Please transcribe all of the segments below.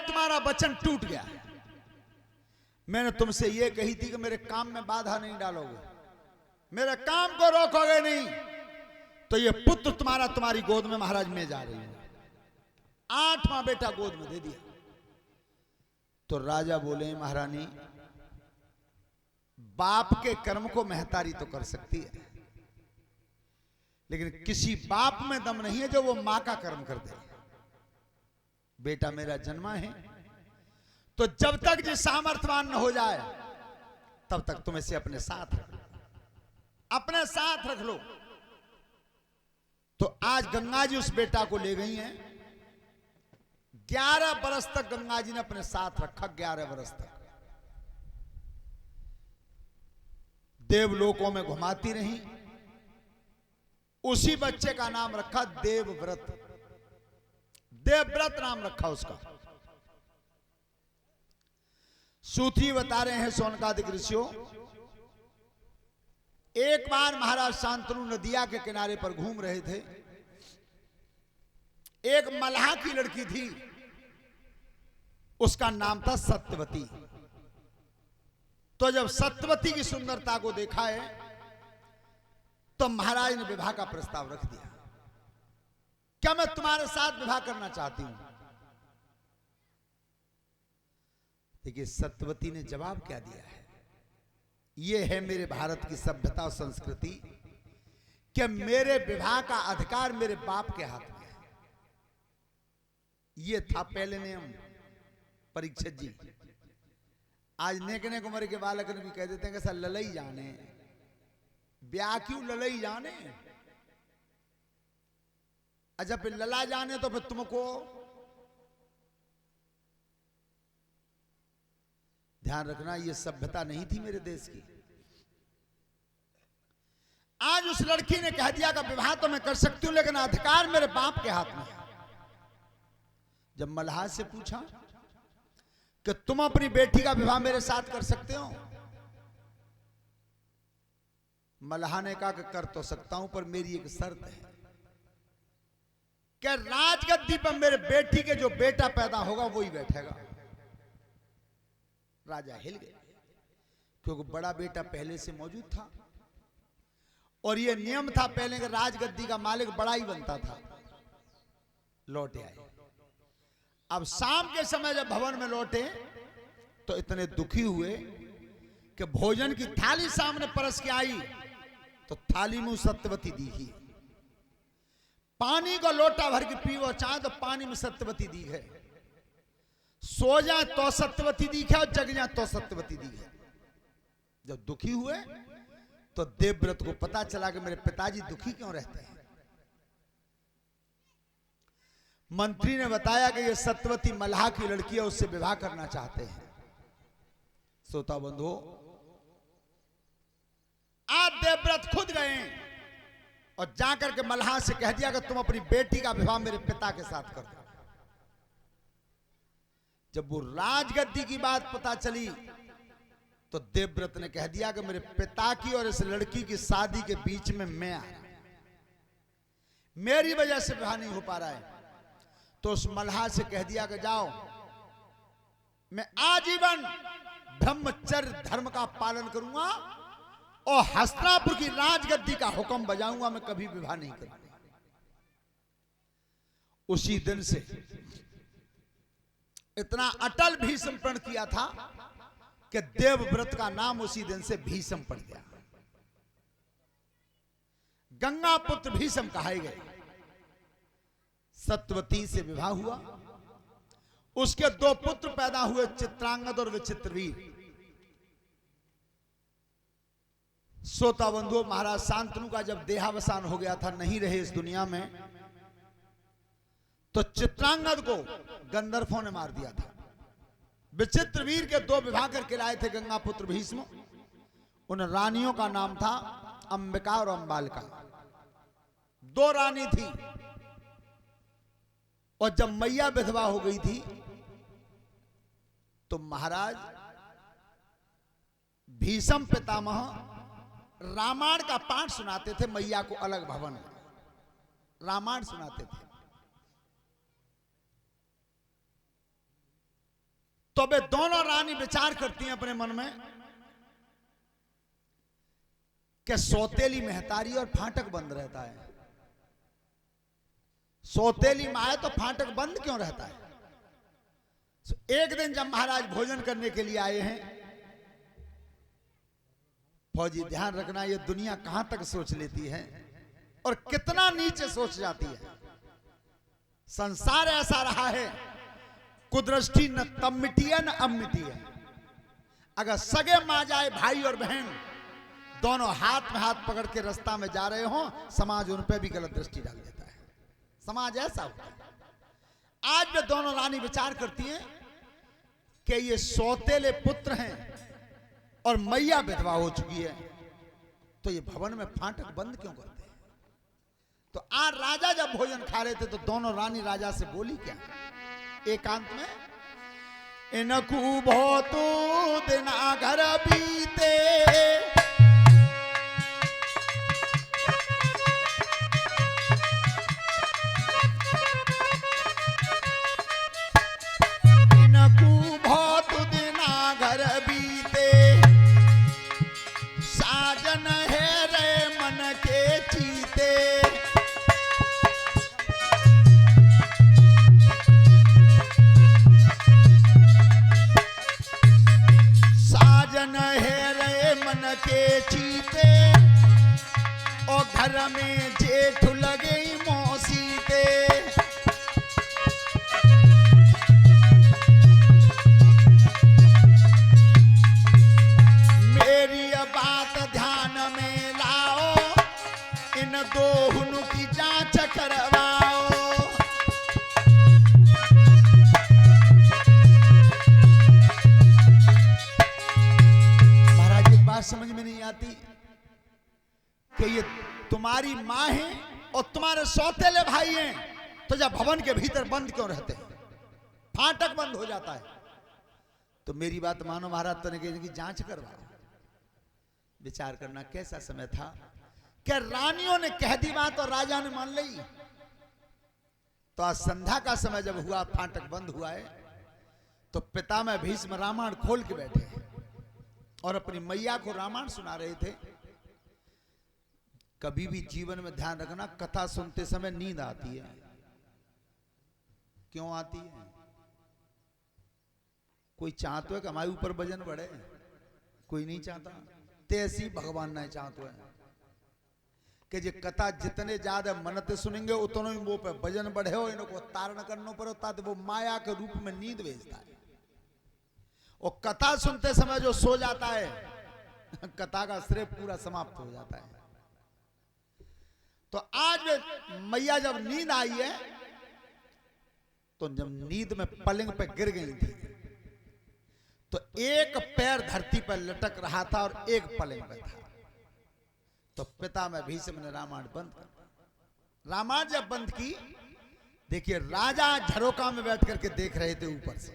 तुम्हारा वचन टूट गया। मैंने तुमसे यह कही थी कि मेरे काम में बाधा नहीं डालोगे, मेरे काम को रोकोगे नहीं, तो ये पुत्र तुम्हारा तुम्हारी गोद में महाराज में जा रही है। 8वां बेटा गोद में दे दिया। तो राजा बोले महारानी, बाप के कर्म को महतारी तो कर सकती है, लेकिन किसी बाप में दम नहीं है जो वो मां का कर्म कर दे। बेटा मेरा जन्मा है, तो जब तक ये सामर्थ्यवान न हो जाए तब तक तुम इसे अपने साथ रख लो। तो आज गंगा जी उस बेटा को ले गई हैं। 11 बरस तक गंगा जी ने अपने साथ रखा। 11 बरस तक देवलोकों में घुमाती रही। उसी बच्चे का नाम रखा देवव्रत। देवव्रत नाम रखा उसका। सूत्री बता रहे हैं सोनकादिक ऋषियों, एक बार महाराज शांतनु नदिया के किनारे पर घूम रहे थे। एक मल्लाह की लड़की थी, उसका नाम था सत्यवती। तो जब सत्यवती की सुंदरता को देखा है तो महाराज ने विवाह का प्रस्ताव रख दिया। क्या मैं तुम्हारे साथ विवाह करना चाहती हूं? देखिए सत्यवती ने जवाब क्या दिया है। यह है मेरे भारत की सभ्यता और संस्कृति कि मेरे विवाह का अधिकार मेरे बाप के हाथ में है। यह था पहले नियम। परीक्षित जी आज नेकने उम्र के बालक ने भी कह देते हैं कि सर ललई जाने, ब्याह क्यों ललई जाने। अच्छा फिर लला जाने तो फिर तुमको ध्यान रखना, यह सभ्यता नहीं थी मेरे देश की। आज उस लड़की ने कह दिया कि विवाह तो मैं कर सकती हूं, लेकिन अधिकार मेरे बाप के हाथ में है। जब मल्लाह से पूछा कि तुम अपनी बेटी का विवाह मेरे साथ कर सकते हो, मल्लाह ने कहा कि कर तो सकता हूं, पर मेरी एक शर्त है कि राजगद्दी पर मेरे बेटी के जो बेटा पैदा होगा वही बैठेगा। राजा हिल गए, क्योंकि बड़ा बेटा पहले से मौजूद था और यह नियम था पहले कि राजगद्दी का मालिक बड़ा ही बनता था। लौटे आए। अब शाम के समय जब भवन में लौटे तो इतने दुखी हुए कि भोजन की थाली सामने परस के आई तो थाली में सत्यवती दिखी। पानी को लोटा भर के पीवो चाहे तो पानी में सत्यवती दी है। सो जाए तो सत्यवती दिखे और जग जाए तो सत्यवती दिखे। जब दुखी हुए तो देवव्रत को पता चला कि मेरे पिताजी दुखी क्यों रहते हैं। मंत्री ने बताया कि ये सत्यवती मल्लाह की लड़की है, उससे विवाह करना चाहते हैं। श्रोता बंधुओं, आज देवव्रत खुद गए और जाकर के मल्लाह से कह दिया कि तुम अपनी बेटी का विवाह मेरे पिता के साथ कर दो। जब वो राजगद्दी की बात पता चली तो देवव्रत ने कह दिया कि मेरे पिता की और इस लड़की की शादी के बीच में मैं आया, मेरी वजह से विवाह नहीं हो पा रहा है। तो उस मल्लाह से कह दिया कि जाओ, मैं आजीवन ब्रह्मचर्य धर्म का पालन करूंगा और हस्तिनापुर की राजगद्दी का हुक्म बजाऊंगा, मैं कभी विवाह नहीं करूंगा। उसी दिन से इतना अटल भीष्म प्रण किया था कि देवव्रत का नाम उसी दिन से भीष्म पड़ गया। गंगा पुत्र भीष्म कहाए गए। सत्यवती से विवाह हुआ, उसके 2 पुत्र पैदा हुए, चित्रांगद और विचित्रवीर। श्रोता बंधुओं, महाराज शांतनु का जब देहावसान हो गया था, नहीं रहे इस दुनिया में, तो चित्रांगद को गंधर्वों ने मार दिया था। विचित्रवीर के 2 विवाह करके लाए थे गंगा पुत्र भीष्म। उन रानियों का नाम था अंबिका और अंबालिका। 2 रानी थी और जब मैया विधवा हो गई थी तो महाराज भीष्म पितामह रामायण का पाठ सुनाते थे मैया को। अलग भवन में रामायण सुनाते थे। तो वे दोनों रानी विचार करती हैं अपने मन में कि सौतेली महतारी और फाटक बंद रहता है, सौतेली माए तो फाटक बंद क्यों रहता है। एक दिन जब महाराज भोजन करने के लिए आए हैं, फौजी ध्यान रखना ये दुनिया कहां तक सोच लेती है और कितना नीचे सोच जाती है। संसार ऐसा रहा है, कुदृष्टि न तब मिटी है न अब मिटी है। अगर सगे मां जाए भाई और बहन दोनों हाथ में हाथ पकड़ के रास्ता में जा रहे हो, समाज उन पे भी गलत दृष्टि डाल देता है। समाज ऐसा होता है। आज वे दोनों रानी विचार करती हैं कि ये सौतेले पुत्र हैं और मैया विधवा हो चुकी है, तो ये भवन में फाटक बंद क्यों करते हैं। तो आज राजा जब भोजन खा रहे थे तो दोनों रानी राजा से बोली क्या एकांत में, इनको बहुत दिन घर बीते घर में जेठ लगे मौसीते। मेरी बात ध्यान में लाओ, इन दोनों की जांच करवाओ। महाराज एक बात समझ में नहीं आती कि ये तुम्हारी मां है और तुम्हारे सौतेले भाई हैं, तो जब भवन के भीतर बंद क्यों रहते हैं, फाटक बंद हो जाता है। तो मेरी बात मानो महाराज, तो ने की जांच करवाओ। विचार करना कैसा समय था कि रानियों ने कह दी बात और राजा ने मान ली। तो आज संध्या का समय जब हुआ, फाटक बंद हुआ है, तो पिता में भीष्म रामायण खोल के बैठे हैं और अपनी मैया को रामायण सुना रहे थे। कभी भी जीवन में ध्यान रखना, कथा सुनते समय नींद आती है। क्यों आती है? कोई चाहता है कि हमारे ऊपर वजन बढ़े, कोई नहीं चाहता। तैसी भगवान नहीं चाहते हैं कि जे कथा जितने ज्यादा मनते सुनेंगे उतने ही वो पे वजन बढ़े हो, इनको तारण करना पड़े होता, तो वो माया के रूप में नींद भेजता है। और कथा सुनते समय जो सो जाता है, कथा का श्रेय पूरा समाप्त हो जाता है। तो आज मैया जब नींद आई है, तो जब नींद में पलंग पे गिर गई थी, तो एक पैर धरती पर लटक रहा था और एक पलंग पे था। तो पिता में भीष्म ने रामायण बंद कर। रामायण जब बंद की, देखिए राजा झरोका में बैठ करके देख रहे थे ऊपर से।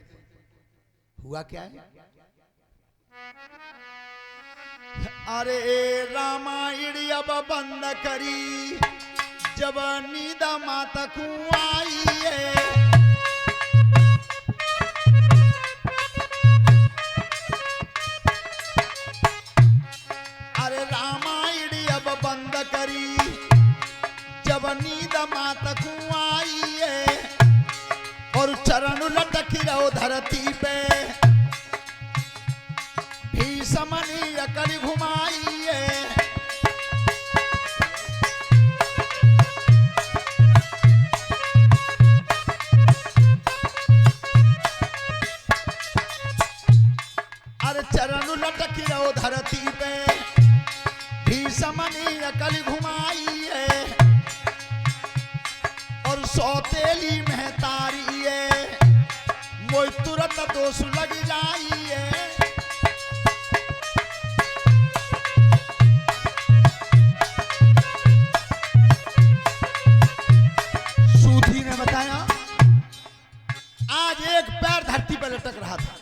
हुआ क्या है? अरे रामायण अब बंद करी, जब नींद माता को आई है। अरे रामायण अब बंद करी, जब नींद माता को आई है। और चरण लटक रहो धरती पे, भीष्मनी अकड़ घुमाई है। अरे चरण लटक रहो धरती पे, भीष्मनी अकड़ घुमाई है। और सौतेली महतारी है, मोय तुरंत दोष लग जाई है। आज एक पैर धरती पर लटक रहा था,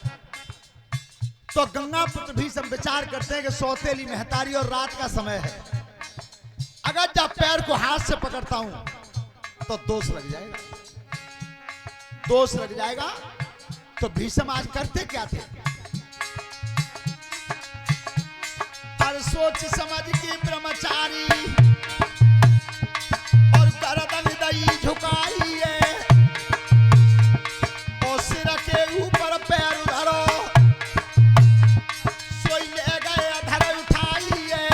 तो गंगा पुत्र भीष्म विचार करते हैं कि सौतेली महतारी और रात का समय है, अगर जब पैर को हाथ से पकड़ता हूं तो दोष लग जाएगा, दोष लग जाएगा। तो भीष्म आज करते क्या थे? और सोच समझ के ब्रह्मचारी और गर्दन दई झुकाई है और सिर के ऊपर पैर धरो सोई ले गए अधर उठाई है।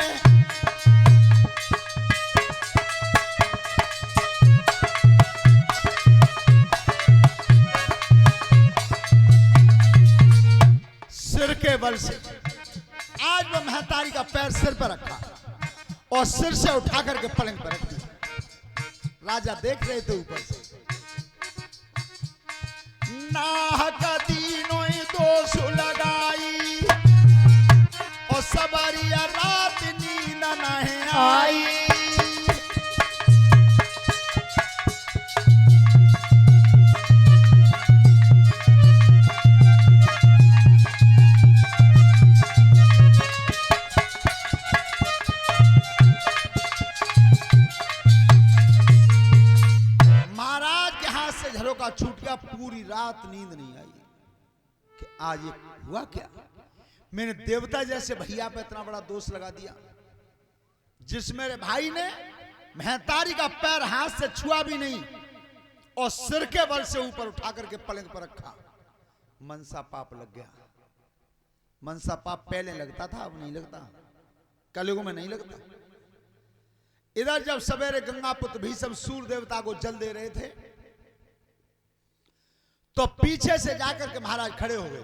सिर के बल से आज वो महतारी का पैर सिर पर रखा और सिर से उठा करके पलंग पर रख दिया। राजा देख रहे थे ऊपर से। नाहक दीनों दोष लगाई और सबरिया रात नींद नहीं आई। झरोका छूट गया, पूरी रात नींद नहीं आई कि आज ये हुआ क्या। मैंने देवता जैसे भैया पे इतना बड़ा दोष लगा दिया, जिस मेरे भाई ने महतारी का पैर हाथ से छुआ भी नहीं और सिर के बल से ऊपर उठा करके पलंग पर रखा। मनसा पाप लग गया। मनसा पाप पहले लगता था, अब नहीं लगता, कलयुग में नहीं लगता। इधर जब सवेरे गंगा पुत्र भीष्म सूर्य देवता को जल दे रहे थे तो पीछे से जाकर के महाराज खड़े हो गए।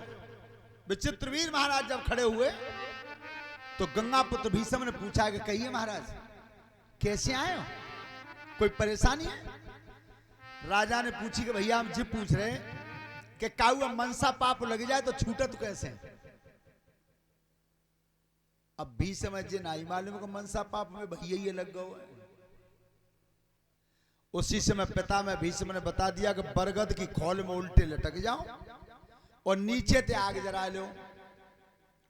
विचित्रवीर महाराज जब खड़े हुए तो गंगा पुत्र भीष्म ने पूछा कि कहिए महाराज कैसे आए हो, कोई परेशानी है? राजा ने पूछी कि भैया हम जी पूछ रहे हैं कि काऊ मनसा पाप लग जाए तो छूटे तो कैसे? अब भीष्म जी नहीं मालूम को मनसा पाप में भैया ये लग गए। उसी समय पिता में भीष्म ने बता दिया कि बरगद की खोल में उल्टे लटक जाओ और नीचे ते आग जला लो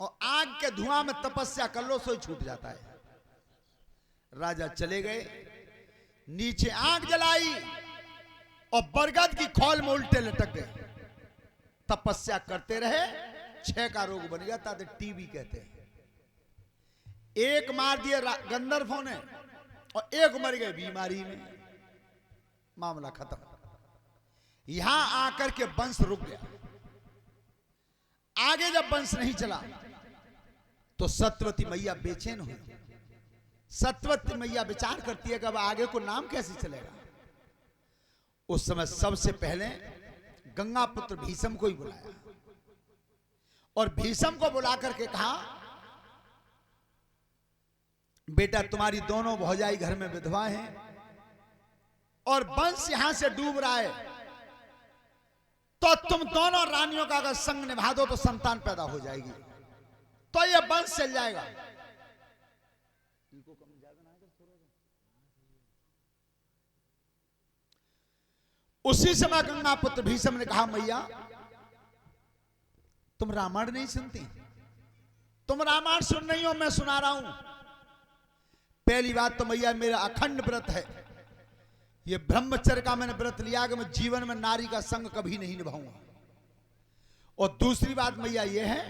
और आग के धुआं में तपस्या कर लो, सो छूट जाता है। राजा चले गए, नीचे आग जलाई और बरगद की खोल में उल्टे लटक गए। तपस्या करते रहे, 6 का रोग बन गया था, टीबी कहते हैं। एक मार दिया गंधर्वों ने और एक मर गए बीमारी में, मामला खत्म। यहां आकर के वंश रुक गया। आगे जब वंश नहीं चला तो सत्यवती मैया बेचैन हुई। सत्यवती मैया विचार करती है कि अब आगे को नाम कैसे चलेगा। उस समय सबसे पहले गंगा पुत्र भीष्म को ही बुलाया और भीष्म को बुला करके कहा, बेटा तुम्हारी दोनों भौजाई घर में विधवा हैं और वंश यहां से डूब रहा है, तो तुम दोनों रानियों का अगर संग निभा दो तो संतान पैदा हो जाएगी, तो यह वंश चल जाएगा। उसी समय गंगा पुत्र भीष्म ने कहा, मैया तुम रामायण नहीं सुनती? तुम रामायण सुन रही हो, मैं सुना रहा हूं। पहली बात तो मैया मेरा अखंड व्रत है, ये ब्रह्मचर्य का मैंने व्रत लिया कि मैं जीवन में नारी का संग कभी नहीं निभाऊंगा। और दूसरी बात मैया ये है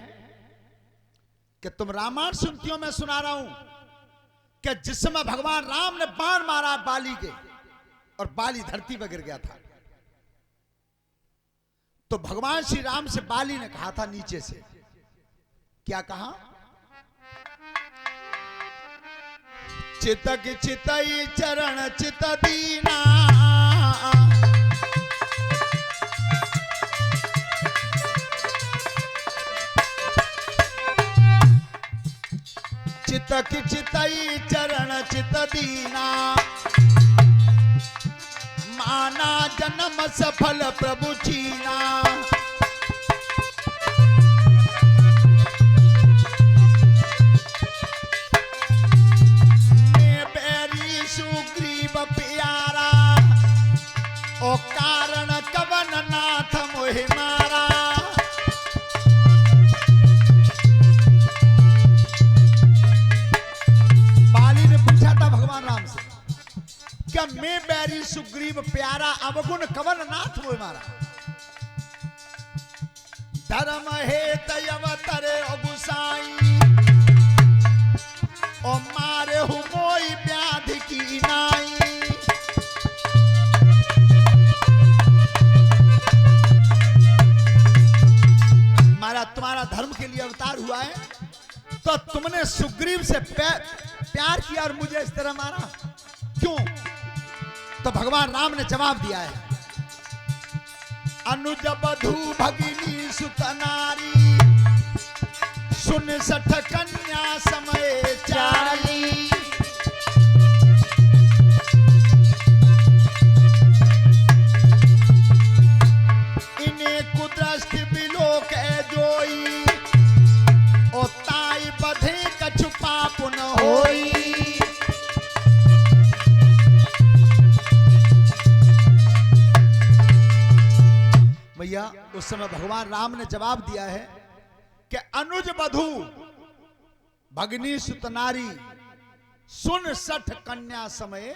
कि तुम रामायण सुनती हो, मैं सुना रहा हूं कि जिस समय भगवान राम ने बाण मारा बाली के और बाली धरती पर गिर गया था, तो भगवान श्री राम से बाली ने कहा था नीचे से, क्या कहा? चितक चितई चरण चित दीना, चितक चितई चरण चित दीना, माना जन्म सफल प्रभु चीना। सुग्रीव प्यारा ओ कारण कवन नाथ मोहि मारा। बाली ने पूछा था भगवान राम से, क्या मैं बैरी सुग्रीव प्यारा अवगुण कवन नाथ मोहि मारा? धर्म हे तयवतरे गुसाई ओ मारे हूँ मोई व्याधि की नाई। मारा तुम्हारा धर्म के लिए अवतार हुआ है तो तुमने सुग्रीव से प्यार किया और मुझे इस तरह मारा क्यों? तो भगवान राम ने जवाब दिया है, अनुज बधू भगिनी सुत नारी सुन सठ कन्या समय चाली। इन्हें कुदृष्टि बिलोक जोई ओ ताई बधे कछु पापुन होई। भैया उस समय भगवान राम ने जवाब दिया है कि अनुज बधू भगनी सुत नारी सुन सठ कन्या समय